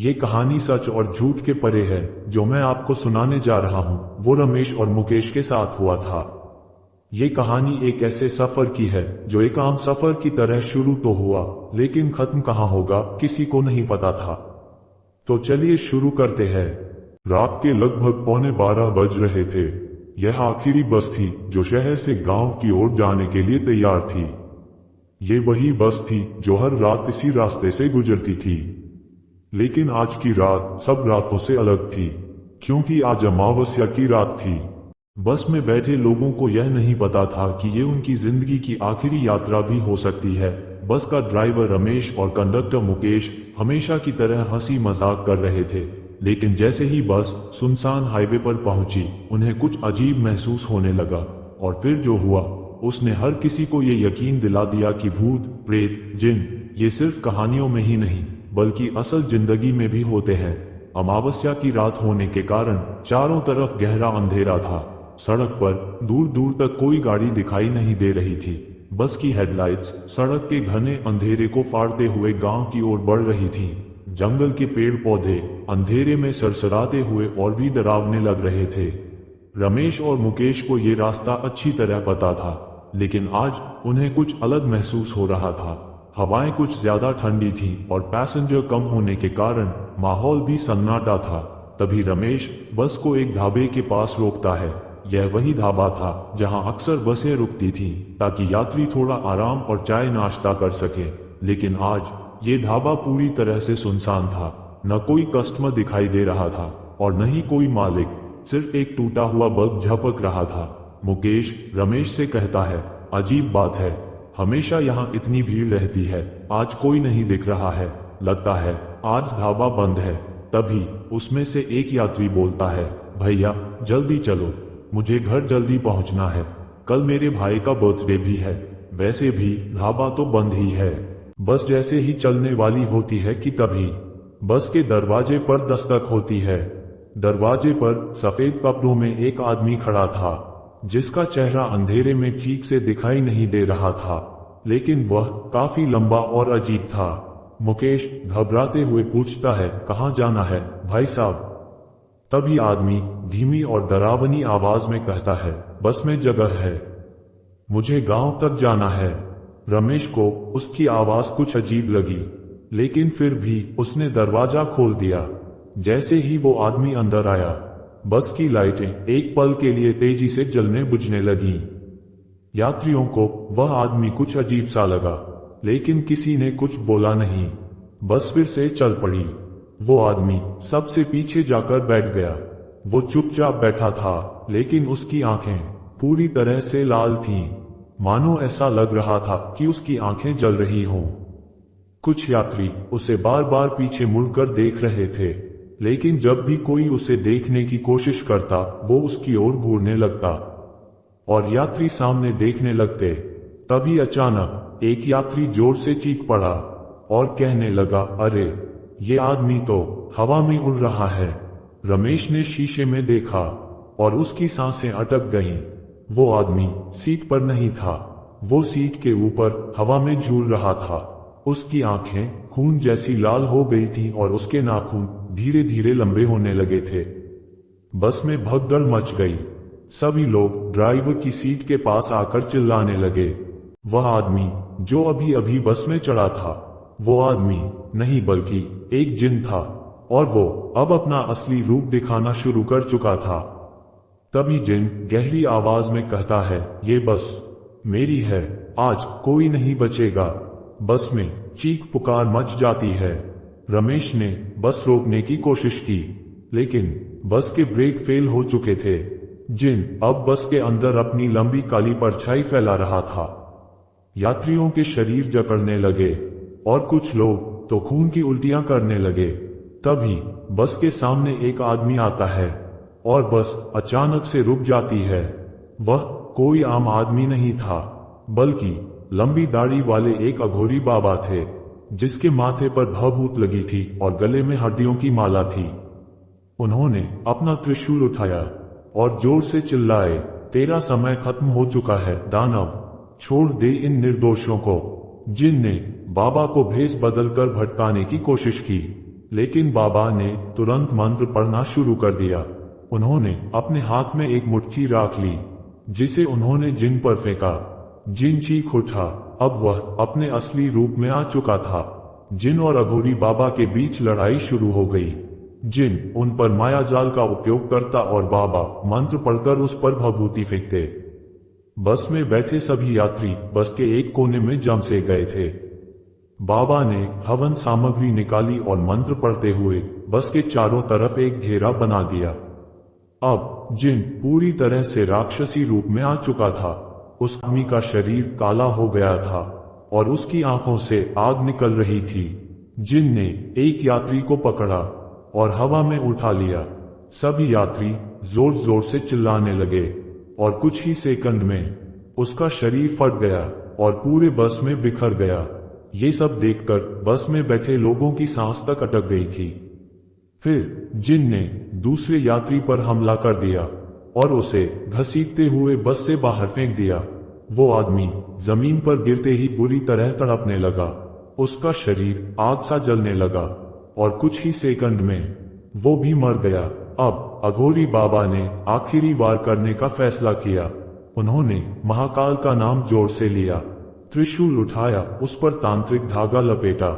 ये कहानी सच और झूठ के परे है। जो मैं आपको सुनाने जा रहा हूँ वो रमेश और मुकेश के साथ हुआ था। ये कहानी एक ऐसे सफर की है जो एक आम सफर की तरह शुरू तो हुआ, लेकिन खत्म कहाँ होगा किसी को नहीं पता था। तो चलिए शुरू करते हैं। रात के लगभग 11:15 बज रहे थे। यह आखिरी बस थी जो शहर से गांव की ओर जाने के लिए तैयार थी। ये वही बस थी जो हर रात इसी रास्ते से गुजरती थी। लेकिन आज की रात सब रातों से अलग थी, क्योंकि आज अमावस्या की रात थी। बस में बैठे लोगों को यह नहीं पता था कि ये उनकी जिंदगी की आखिरी यात्रा भी हो सकती है। बस का ड्राइवर रमेश और कंडक्टर मुकेश हमेशा की तरह हंसी मजाक कर रहे थे, लेकिन जैसे ही बस सुनसान हाईवे पर पहुंची उन्हें कुछ अजीब महसूस होने लगा। और फिर जो हुआ उसने हर किसी को ये यकीन दिला दिया कि भूत, प्रेत, जिन ये सिर्फ कहानियों में ही नहीं बल्कि असल जिंदगी में भी होते हैं। अमावस्या की रात होने के कारण चारों तरफ गहरा अंधेरा था। सड़क पर दूर दूर तक कोई गाड़ी दिखाई नहीं दे रही थी। बस की हेडलाइट्स सड़क के घने अंधेरे को फाड़ते हुए गांव की ओर बढ़ रही थी। जंगल के पेड़ पौधे अंधेरे में सरसराते हुए और भी डरावने लग रहे थे। रमेश और मुकेश को ये रास्ता अच्छी तरह पता था, लेकिन आज उन्हें कुछ अलग महसूस हो रहा था। हवाएं कुछ ज्यादा ठंडी थीं और पैसेंजर कम होने के कारण माहौल भी सन्नाटा था। तभी रमेश बस को एक ढाबे के पास रोकता है। यह वही ढाबा था जहां अक्सर बसें रुकती थीं ताकि यात्री थोड़ा आराम और चाय नाश्ता कर सके। लेकिन आज ये ढाबा पूरी तरह से सुनसान था। न कोई कस्टमर दिखाई दे रहा था और न ही कोई मालिक, सिर्फ एक टूटा हुआ बल्ब झपक रहा था। मुकेश रमेश से कहता है, अजीब बात है, हमेशा यहाँ इतनी भीड़ रहती है, आज कोई नहीं दिख रहा है, लगता है आज ढाबा बंद है। तभी उसमें से एक यात्री बोलता है, भैया जल्दी चलो, मुझे घर जल्दी पहुंचना है, कल मेरे भाई का बर्थडे भी है। वैसे भी ढाबा तो बंद ही है। बस जैसे ही चलने वाली होती है कि तभी बस के दरवाजे पर दस्तक होती है। दरवाजे पर सफेद कपड़ों में एक आदमी खड़ा था, जिसका चेहरा अंधेरे में ठीक से दिखाई नहीं दे रहा था, लेकिन वह काफी लंबा और अजीब था। मुकेश घबराते हुए पूछता है, कहाँ जाना है भाई साहब? तभी आदमी धीमी और डरावनी आवाज में कहता है, बस में जगह है, मुझे गांव तक जाना है। रमेश को उसकी आवाज कुछ अजीब लगी, लेकिन फिर भी उसने दरवाजा खोल दिया। जैसे ही वो आदमी अंदर आया, बस की लाइटें एक पल के लिए तेजी से जलने बुझने लगीं। यात्रियों को वह आदमी कुछ अजीब सा लगा, लेकिन किसी ने कुछ बोला नहीं। बस फिर से चल पड़ी। वो आदमी सबसे पीछे जाकर बैठ गया। वो चुपचाप बैठा था, लेकिन उसकी आंखें पूरी तरह से लाल थीं, मानो ऐसा लग रहा था कि उसकी आंखें जल रही हों। कुछ यात्री उसे बार बार पीछे मुड़कर देख रहे थे, लेकिन जब भी कोई उसे देखने की कोशिश करता वो उसकी ओर घूरने लगता और यात्री सामने देखने लगते। तभी अचानक एक यात्री जोर से चीख पड़ा और कहने लगा, अरे ये आदमी तो हवा में उड़ रहा है। रमेश ने शीशे में देखा और उसकी सांसें अटक गईं। वो आदमी सीट पर नहीं था, वो सीट के ऊपर हवा में झूल रहा था। उसकी आंखें खून जैसी लाल हो गई थीं और उसके नाखून धीरे धीरे लंबे होने लगे थे। बस में भगदड़ मच गई। सभी लोग ड्राइवर की सीट के पास आकर चिल्लाने लगे। वह आदमी जो अभी अभी बस में चढ़ा था, वो आदमी नहीं बल्कि एक जिन था, और वो अब अपना असली रूप दिखाना शुरू कर चुका था। तभी जिन गहरी आवाज में कहता है, ये बस मेरी है, आज कोई नहीं बचेगा। बस में चीख पुकार मच जाती है। रमेश ने बस रोकने की कोशिश की, लेकिन बस के ब्रेक फेल हो चुके थे। जिन अब बस के अंदर अपनी लंबी काली परछाई फैला रहा था। यात्रियों के शरीर जकड़ने लगे और कुछ लोग तो खून की उल्टियां करने लगे। तभी बस के सामने एक आदमी आता है और बस अचानक से रुक जाती है। वह कोई आम आदमी नहीं था, बल्कि लंबी दाढ़ी वाले एक अघोरी बाबा थे, जिसके माथे पर भभूत लगी थी और गले में हड्डियों की माला थी। उन्होंने अपना त्रिशूल उठाया और जोर से चिल्लाए, तेरा समय खत्म हो चुका है दानव, छोड़ दे इन निर्दोषों को। जिन ने बाबा को भेष बदलकर भटकाने की कोशिश की, लेकिन बाबा ने तुरंत मंत्र पढ़ना शुरू कर दिया। उन्होंने अपने हाथ में एक मुट्ठी राख ली, जिसे उन्होंने जिन पर फेंका। जिन चीख उठा। अब वह अपने असली रूप में आ चुका था। जिन और अघोरी बाबा के बीच लड़ाई शुरू हो गई। जिन उन पर मायाजाल का उपयोग करता और बाबा मंत्र पढ़कर उस पर भभूति फेंकते। बस में बैठे सभी यात्री बस के एक कोने में जम से गए थे। बाबा ने हवन सामग्री निकाली और मंत्र पढ़ते हुए बस के चारों तरफ एक घेरा बना दिया। अब जिन पूरी तरह से राक्षसी रूप में आ चुका था। उस आदमी का शरीर काला हो गया था और उसकी आंखों से आग निकल रही थी। जिन ने एक यात्री को पकड़ा और हवा में उठा लिया। सभी यात्री जोर जोर से चिल्लाने लगे और कुछ ही सेकंड में उसका शरीर फट गया और पूरे बस में बिखर गया। ये सब देखकर बस में बैठे लोगों की सांस तक अटक गई थी। फिर जिन ने दूसरे यात्री पर हमला कर दिया और उसे घसीटते हुए बस से बाहर फेंक दिया। वो आदमी जमीन पर गिरते ही बुरी तरह तड़पने लगा। उसका शरीर आग सा जलने लगा और कुछ ही सेकंड में वो भी मर गया। अब अघोरी बाबा ने आखिरी वार करने का फैसला किया। उन्होंने महाकाल का नाम जोर से लिया, त्रिशूल उठाया, उस पर तांत्रिक धागा लपेटा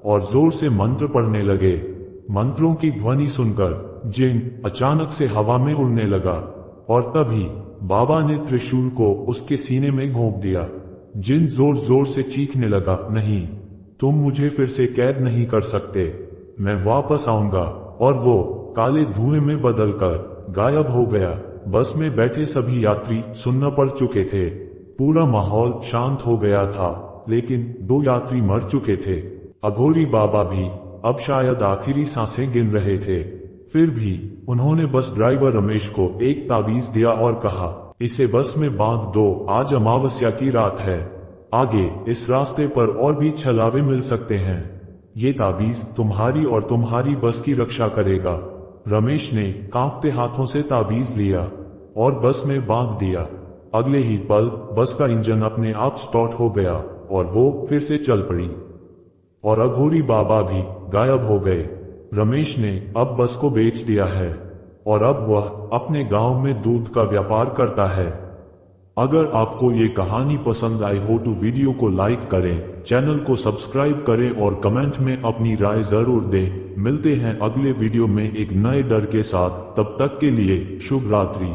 और जोर से मंत्र पढ़ने लगे। मंत्रों की ध्वनि सुनकर जिन अचानक से हवा में उड़ने लगा और तभी बाबा ने त्रिशूल को उसके सीने में घोंप दिया। जिन जोर जोर से चीखने लगा, नहीं, तुम मुझे फिर से कैद नहीं कर सकते, मैं वापस आऊंगा। और वो काले धुएं में बदलकर गायब हो गया। बस में बैठे सभी यात्री सुन्न पड़ चुके थे। पूरा माहौल शांत हो गया था, लेकिन 2 यात्री मर चुके थे। अघोरी बाबा भी अब शायद आखिरी सांसें गिन रहे थे। फिर भी उन्होंने बस ड्राइवर रमेश को एक ताबीज दिया और कहा, इसे बस में बांध दो, आज अमावस्या की रात है, आगे इस रास्ते पर और भी छलावे मिल सकते हैं। ये ताबीज तुम्हारी और तुम्हारी बस की रक्षा करेगा। रमेश ने कांपते हाथों से ताबीज लिया और बस में बांध दिया। अगले ही पल बस का इंजन अपने आप स्टार्ट हो गया और वो फिर से चल पड़ी और अघोरी बाबा भी गायब हो गए। रमेश ने अब बस को बेच दिया है और अब वह अपने गांव में दूध का व्यापार करता है। अगर आपको ये कहानी पसंद आई हो तो वीडियो को लाइक करें, चैनल को सब्सक्राइब करें और कमेंट में अपनी राय जरूर दें। मिलते हैं अगले वीडियो में एक नए डर के साथ। तब तक के लिए शुभ रात्रि।